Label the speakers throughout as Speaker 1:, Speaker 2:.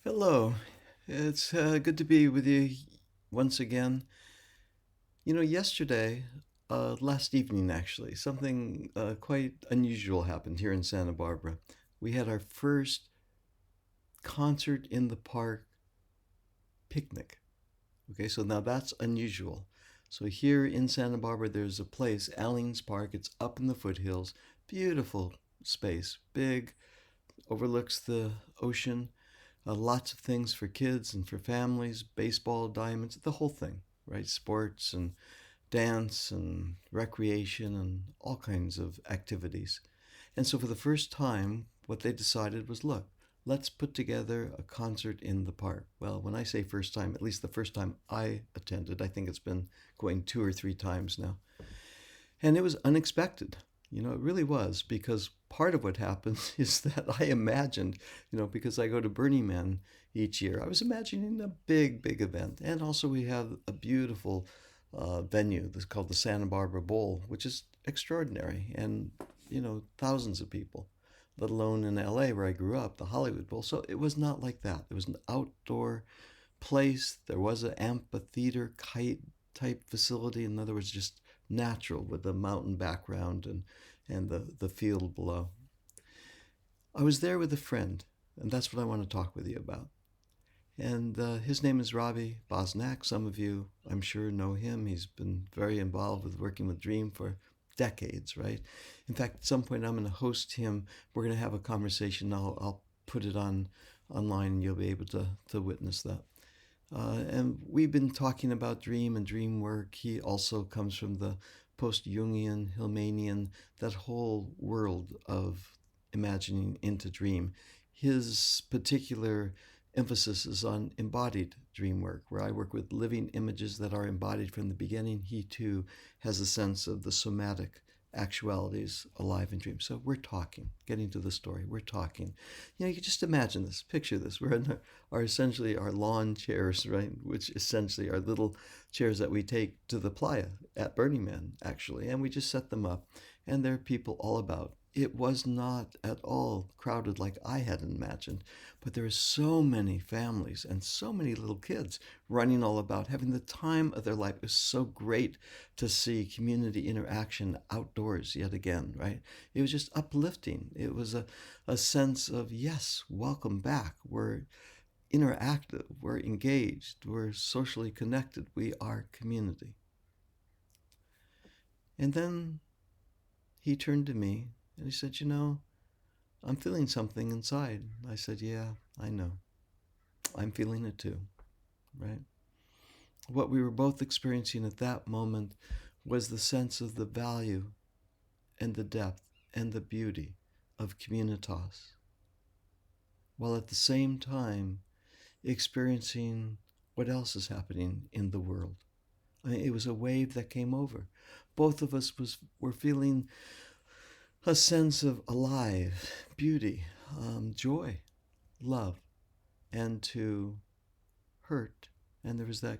Speaker 1: Hello. It's good to be with you once again. Yesterday, last evening actually, something quite unusual happened here in Santa Barbara. We had our first concert in the park picnic. Okay, so now that's unusual. So here in Santa Barbara, there's a place, Allings Park. It's up in the foothills. Beautiful space, big, overlooks the ocean. Lots of things for kids and for families, baseball diamonds, the whole thing, right? Sports and dance and recreation and all kinds of activities. And so for the first time, what they decided was look, let's put together a concert in the park. Well, when I say first time, at least the first time I attended, I think it's been going two or three times now. And it was unexpected. It really was, because part of what happens is that I imagined, because I go to Burning Man each year, I was imagining a big, big event. And also, we have a beautiful venue that's called the Santa Barbara Bowl, which is extraordinary. And, thousands of people, let alone in LA where I grew up, the Hollywood Bowl. So it was not like that. It was an outdoor place. There was an amphitheater kite type facility. In other words, just natural with the mountain background and the field below. I was there with a friend, and that's what I want to talk with you about. And his name is Robbie Bosnack. Some of you, I'm sure, know him. He's been very involved with working with Dream for decades, right? In fact, at some point, I'm going to host him. We're going to have a conversation. I'll put it on online, and you'll be able to witness that. And we've been talking about dream and dream work. He also comes from the post Jungian, Hillmanian, that whole world of imagining into dream. His particular emphasis is on embodied dream work, where I work with living images that are embodied from the beginning. He too has a sense of the somatic actualities alive in dreams. So we're talking, getting to the story, we're talking. You can just imagine this, picture this. We're in our essentially our lawn chairs, right? Which essentially are little chairs that we take to the playa at Burning Man, actually. And we just set them up, and there are people all about. It was not at all crowded like I had imagined, but there are so many families and so many little kids running all about, having the time of their life. It was so great to see community interaction outdoors yet again, right? It was just uplifting. It was a sense of, yes, welcome back. We're interactive, we're engaged, we're socially connected, we are community. And then he turned to me and he said, I'm feeling something inside. I said, yeah, I know. I'm feeling it too, right? What we were both experiencing at that moment was the sense of the value and the depth and the beauty of communitas, while at the same time experiencing what else is happening in the world. I mean, it was a wave that came over. Both of us were feeling a sense of alive, beauty, joy, love, and to hurt. And there was that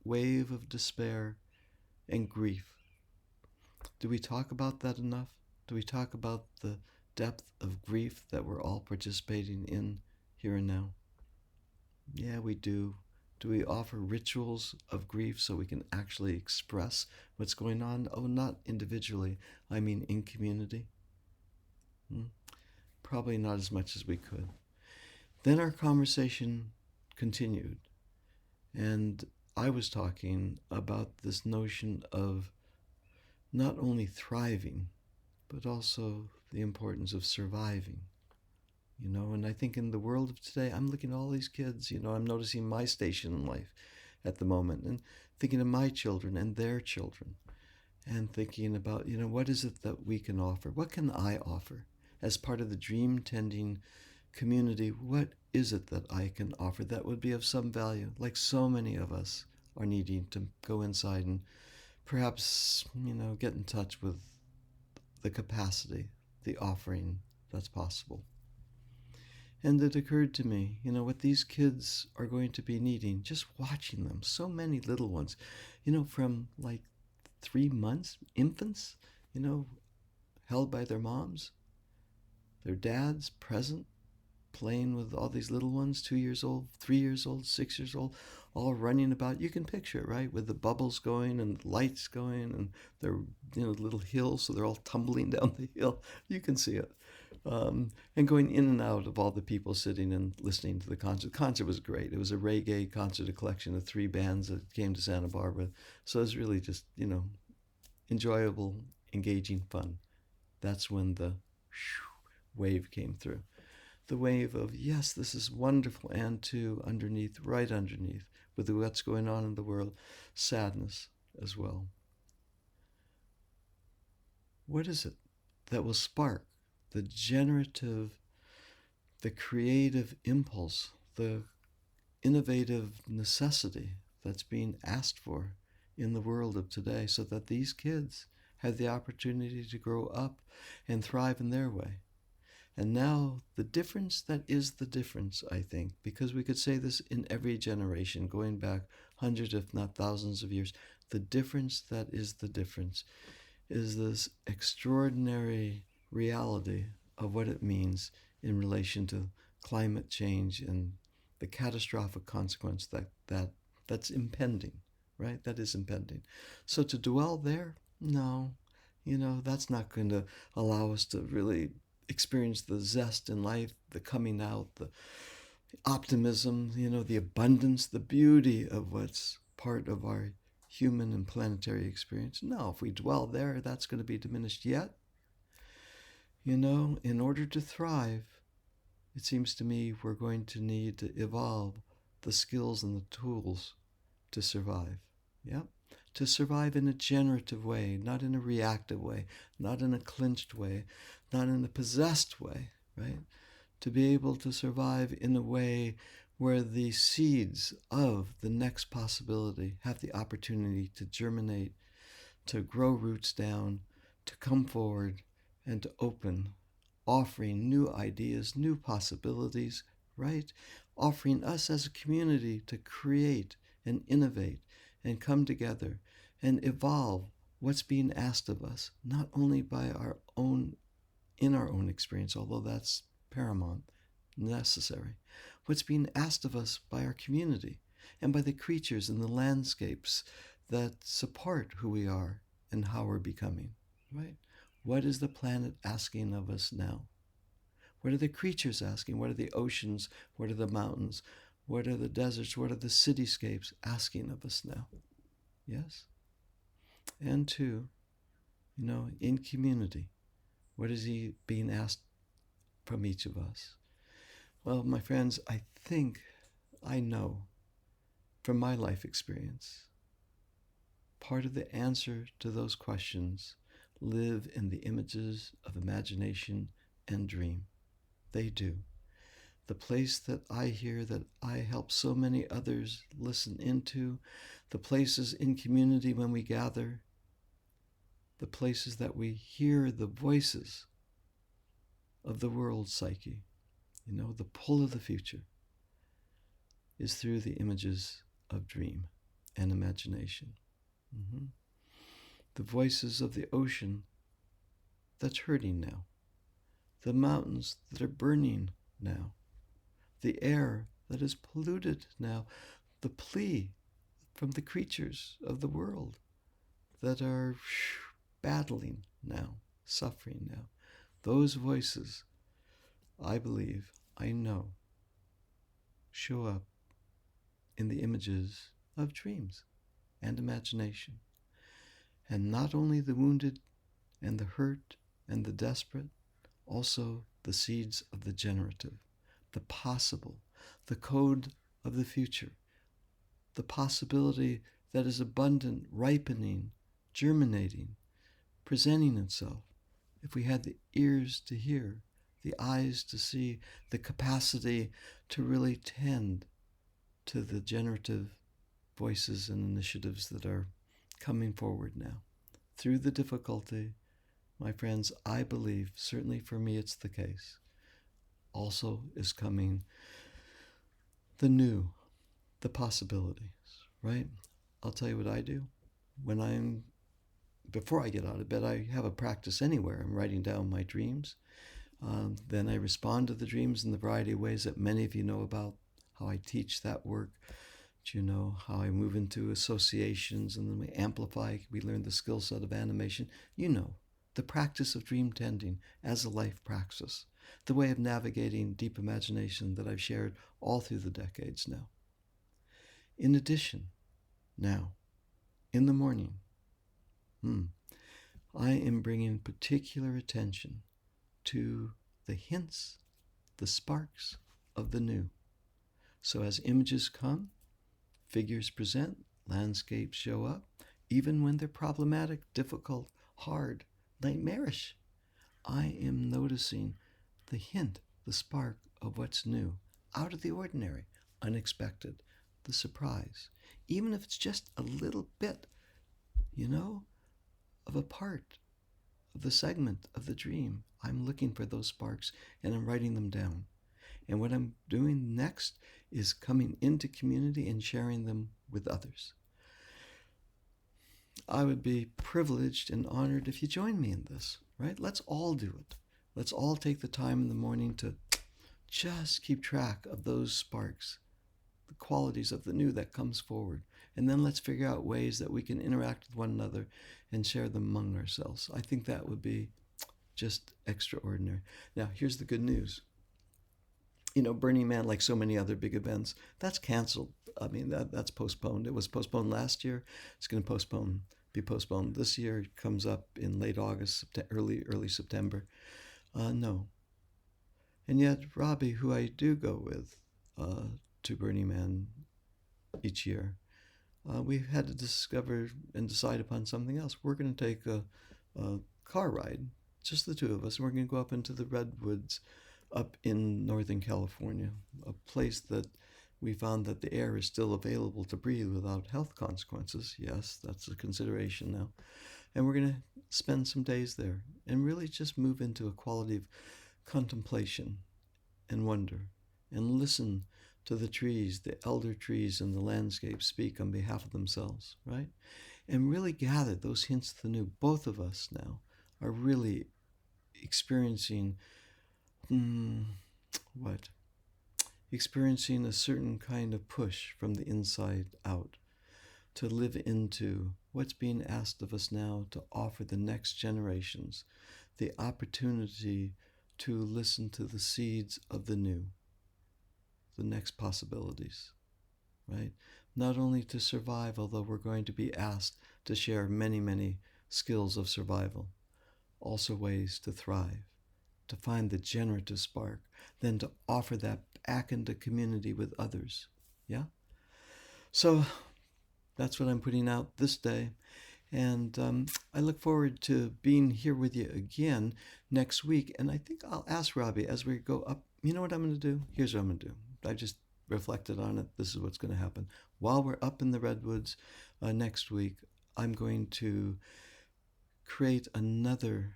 Speaker 1: wave of despair and grief. Do we talk about that enough? Do we talk about the depth of grief that we're all participating in here and now? Yeah, we do. Do we offer rituals of grief so we can actually express what's going on? Oh, not individually. I mean in community. Hmm? Probably not as much as we could. Then our conversation continued, and I was talking about this notion of not only thriving, but also the importance of surviving. And I think in the world of today, I'm looking at all these kids, I'm noticing my station in life at the moment and thinking of my children and their children and thinking about, what is it that we can offer? What can I offer as part of the dream tending community? What is it that I can offer that would be of some value? Like so many of us are needing to go inside and perhaps, get in touch with the capacity, the offering that's possible. And it occurred to me, what these kids are going to be needing, just watching them, so many little ones, from like 3 months, infants, held by their moms, their dads present, playing with all these little ones, 2 years old, 3 years old, 6 years old, all running about. You can picture it, right? With the bubbles going and lights going, and they're, little hills, so they're all tumbling down the hill. You can see it. And going in and out of all the people sitting and listening to the concert. The concert was great. It was a reggae concert, a collection of 3 bands that came to Santa Barbara. So it was really just, enjoyable, engaging fun. That's when the wave came through. The wave of, yes, this is wonderful, and too, underneath, right underneath, with what's going on in the world, sadness as well. What is it that will spark the generative, the creative impulse, the innovative necessity that's being asked for in the world of today, so that these kids have the opportunity to grow up and thrive in their way? And now the difference that is the difference, I think, because we could say this in every generation, going back hundreds, if not thousands of years, the difference that is the difference is this extraordinary reality of what it means in relation to climate change and the catastrophic consequence that's impending, right? That is impending. So to dwell there, no, that's not going to allow us to really experience the zest in life, the coming out, the optimism, the abundance, the beauty of what's part of our human and planetary experience. No, if we dwell there, that's going to be diminished. Yet, in order to thrive, it seems to me we're going to need to evolve the skills and the tools to survive. Yeah? To survive in a generative way, not in a reactive way, not in a clinched way, not in a possessed way, right? To be able to survive in a way where the seeds of the next possibility have the opportunity to germinate, to grow roots down, to come forward, and to open, offering new ideas, new possibilities, right? Offering us as a community to create and innovate and come together and evolve what's being asked of us, not only by in our own experience, although that's paramount, necessary, what's being asked of us by our community and by the creatures and the landscapes that support who we are and how we're becoming, right? What is the planet asking of us now? What are the creatures asking? What are the oceans? What are the mountains? What are the deserts? What are the cityscapes asking of us now? Yes? And two, in community, what is he being asked from each of us? Well, my friends, I think I know from my life experience, part of the answer to those questions live in the images of imagination and dream. They do. The place that I hear, that I help so many others listen into, the places in community when we gather, the places that we hear the voices of the world psyche, the pull of the future, is through the images of dream and imagination. Mm-hmm. The voices of the ocean that's hurting now, the mountains that are burning now, the air that is polluted now, the plea from the creatures of the world that are battling now, suffering now. Those voices, I believe, I know, show up in the images of dreams and imagination. And not only the wounded and the hurt and the desperate, also the seeds of the generative, the possible, the code of the future, the possibility that is abundant, ripening, germinating, presenting itself. If we had the ears to hear, the eyes to see, the capacity to really tend to the generative voices and initiatives that are coming forward now. Through the difficulty, my friends, I believe, certainly for me it's the case, also is coming the new, the possibilities, right? I'll tell you what I do. Before I get out of bed, I have a practice anywhere. I'm writing down my dreams. Then I respond to the dreams in the variety of ways that many of you know about, how I teach that work, how I move into associations and then we amplify, we learn the skill set of animation. The practice of dream tending as a life praxis, the way of navigating deep imagination that I've shared all through the decades now. In addition, now, in the morning, I am bringing particular attention to the hints, the sparks of the new. So as images come, figures present, landscapes show up, even when they're problematic, difficult, hard, nightmarish, I am noticing the hint, the spark of what's new, out of the ordinary, unexpected, the surprise. Even if it's just a little bit, of a part of the segment of the dream, I'm looking for those sparks and I'm writing them down. And what I'm doing next is coming into community and sharing them with others. I would be privileged and honored if you join me in this, right? Let's all do it. Let's all take the time in the morning to just keep track of those sparks, the qualities of the new that comes forward. And then let's figure out ways that we can interact with one another and share them among ourselves. I think that would be just extraordinary. Now, here's the good news. Burning Man, like so many other big events, that's canceled. I mean, that's postponed. It was postponed last year. It's going to be postponed this year. It comes up in late August, early September. No. And yet, Robbie, who I do go with to Burning Man each year, we've had to discover and decide upon something else. We're going to take a car ride, just the two of us, and we're going to go up into the redwoods up in Northern California, a place that we found that the air is still available to breathe without health consequences. Yes, that's a consideration now. And we're going to spend some days there and really just move into a quality of contemplation and wonder and listen to the trees, the elder trees in the landscape speak on behalf of themselves, right? And really gather those hints of the new. Both of us now are really experiencing experiencing a certain kind of push from the inside out to live into what's being asked of us now, to offer the next generations the opportunity to listen to the seeds of the new, the next possibilities, right? Not only to survive, although we're going to be asked to share many, many skills of survival, also ways to thrive, to find the generative spark, then to offer that back into community with others. Yeah? So that's what I'm putting out this day. And I look forward to being here with you again next week. And I think I'll ask Robbie as we go up, you know what I'm going to do? Here's what I'm going to do. I just reflected on it. This is what's going to happen. While we're up in the redwoods next week, I'm going to create another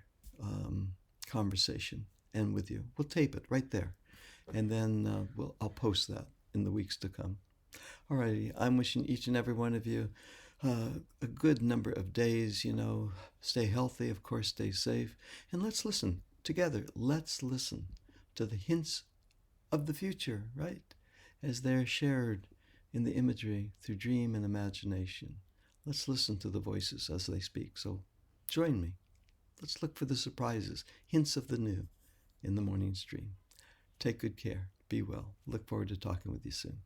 Speaker 1: conversation and with you. We'll tape it right there. And then I'll post that in the weeks to come. Alrighty, I'm wishing each and every one of you a good number of days, stay healthy, of course, stay safe. And let's listen together. Let's listen to the hints of the future, right? As they're shared in the imagery through dream and imagination. Let's listen to the voices as they speak. So join me. Let's look for the surprises, hints of the new in the morning stream. Take good care. Be well. Look forward to talking with you soon.